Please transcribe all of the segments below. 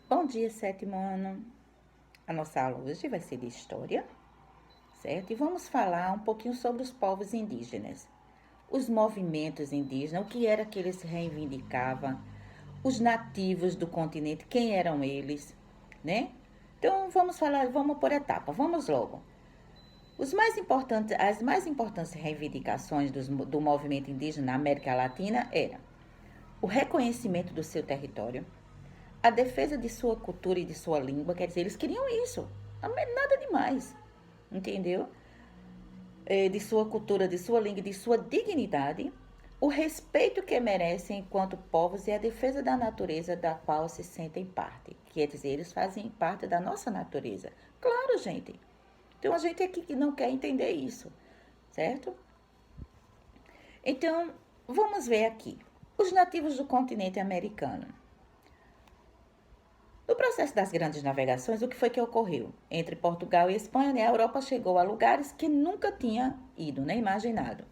Bom dia, sétimo ano. A nossa aula hoje vai ser de história, certo? E vamos falar um pouquinho sobre os povos indígenas, os movimentos indígenas, o que era que eles reivindicavam, os nativos do continente, quem eram eles, né? Então vamos falar, vamos por etapa, vamos logo. As mais importantes reivindicações do movimento indígena na América Latina eram o reconhecimento do seu território, a defesa de sua cultura e de sua língua, quer dizer, eles queriam isso, nada demais, entendeu? De sua cultura, de sua língua, de sua dignidade, o respeito que merecem enquanto povos e a defesa da natureza da qual se sentem parte. Quer dizer, eles fazem parte da nossa natureza. Claro, gente. Então a gente aqui que não quer entender isso, certo? Então, vamos ver aqui. Os nativos do continente americano. No processo das grandes navegações, o que foi que ocorreu? Entre Portugal e Espanha, né, a Europa chegou a lugares que nunca tinha ido, nem imaginado.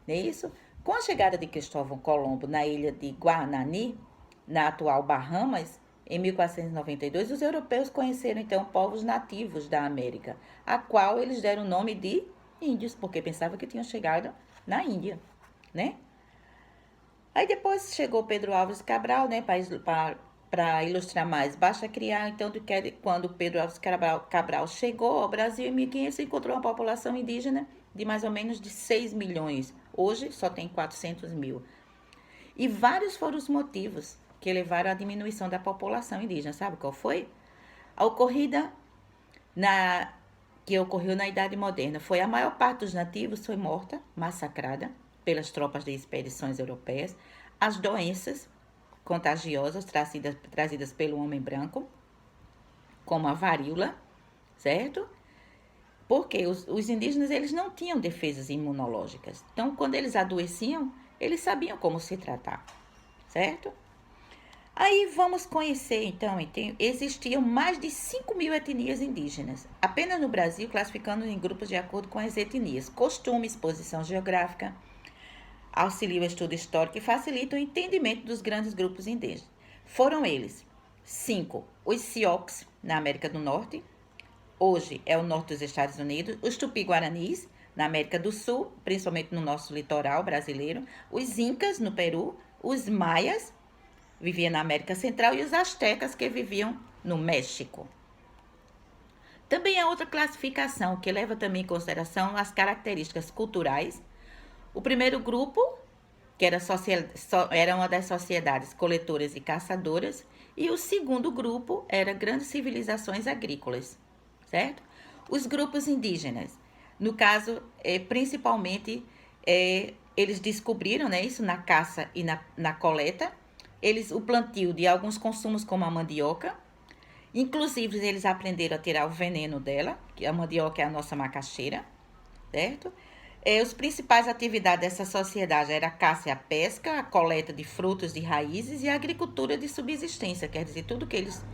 Não é isso? Com a chegada de Cristóvão Colombo na ilha de Guanani, na atual Bahamas, em 1492, os europeus conheceram então povos nativos da América, a qual eles deram o nome de índios, porque pensavam que tinham chegado na Índia, né? Aí depois chegou Pedro Álvares Cabral, né, para ilustrar mais. Basta criar, então, do que quando Pedro Álvares Cabral chegou ao Brasil em 1500, encontrou uma população indígena de mais ou menos de 6 milhões. Hoje só tem 400 mil. E vários foram os motivos que levaram à diminuição da população indígena. Sabe qual foi? A ocorrida na que ocorreu na Idade Moderna foi a maior parte dos nativos foi morta, massacrada pelas tropas de expedições europeias, as doenças contagiosas trazidas pelo homem branco, como a varíola, certo? Porque os indígenas eles não tinham defesas imunológicas. Então, quando eles adoeciam, eles sabiam como se tratar, certo? Aí vamos conhecer, então, existiam mais de 5 mil etnias indígenas, apenas no Brasil, classificando em grupos de acordo com as etnias, costumes, posição geográfica, auxilia o estudo histórico e facilita o entendimento dos grandes grupos indígenas. Foram eles: 5. Os Sioux, na América do Norte, hoje é o norte dos Estados Unidos; os Tupi-Guaranis, na América do Sul, principalmente no nosso litoral brasileiro; os Incas, no Peru; os Maias, viviam na América Central; e os Astecas, que viviam no México. Também há outra classificação que leva também em consideração as características culturais. O primeiro grupo, que era uma das sociedades coletoras e caçadoras, e o segundo grupo era grandes civilizações agrícolas, certo? Os grupos indígenas, no caso, principalmente, eles descobriram, né, isso na caça e na coleta, o plantio de alguns consumos como a mandioca. Inclusive, eles aprenderam a tirar o veneno dela, que a mandioca é a nossa macaxeira, certo? As principais atividades dessa sociedade eram a caça e a pesca, a coleta de frutos e raízes e a agricultura de subsistência, quer dizer, tudo que eles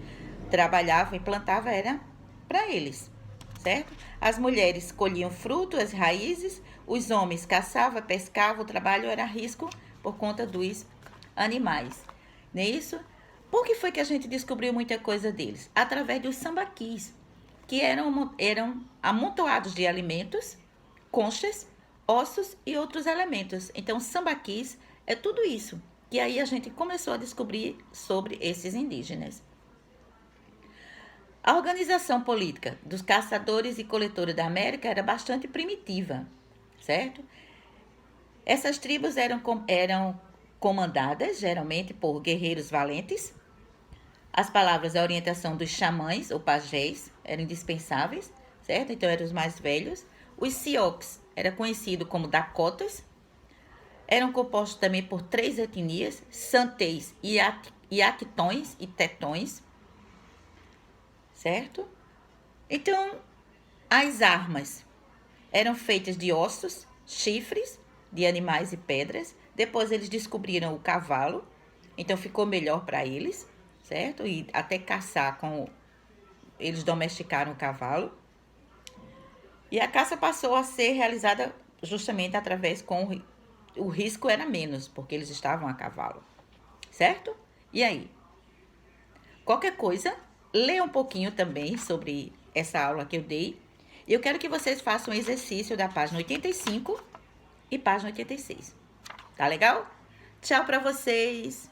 trabalhavam e plantavam era para eles, certo? As mulheres colhiam frutos, as raízes, os homens caçavam, pescavam, o trabalho era risco por conta dos animais, não é isso? Por que foi que a gente descobriu muita coisa deles? Através dos sambaquis, que eram amontoados de alimentos, conchas, ossos e outros elementos. Então, sambaquis é tudo isso. E aí a gente começou a descobrir sobre esses indígenas. A organização política dos caçadores e coletores da América era bastante primitiva, certo? Essas tribos eram comandadas geralmente por guerreiros valentes. As palavras da orientação dos xamãs ou pajés eram indispensáveis, certo? Então eram os mais velhos. Os Sioux era conhecido como Dakotas. Eram compostos também por 3 etnias: Santês, Iactões e Tetões, certo? Então, as armas eram feitas de ossos, chifres de animais e pedras. Depois eles descobriram o cavalo, então ficou melhor para eles, certo? E até caçar eles domesticaram o cavalo. E a caça passou a ser realizada justamente através com o risco era menos, porque eles estavam a cavalo, certo? E aí? Qualquer coisa, ler um pouquinho também sobre essa aula que eu dei. Eu quero que vocês façam um exercício da página 85 e página 86. Tá legal? Tchau para vocês!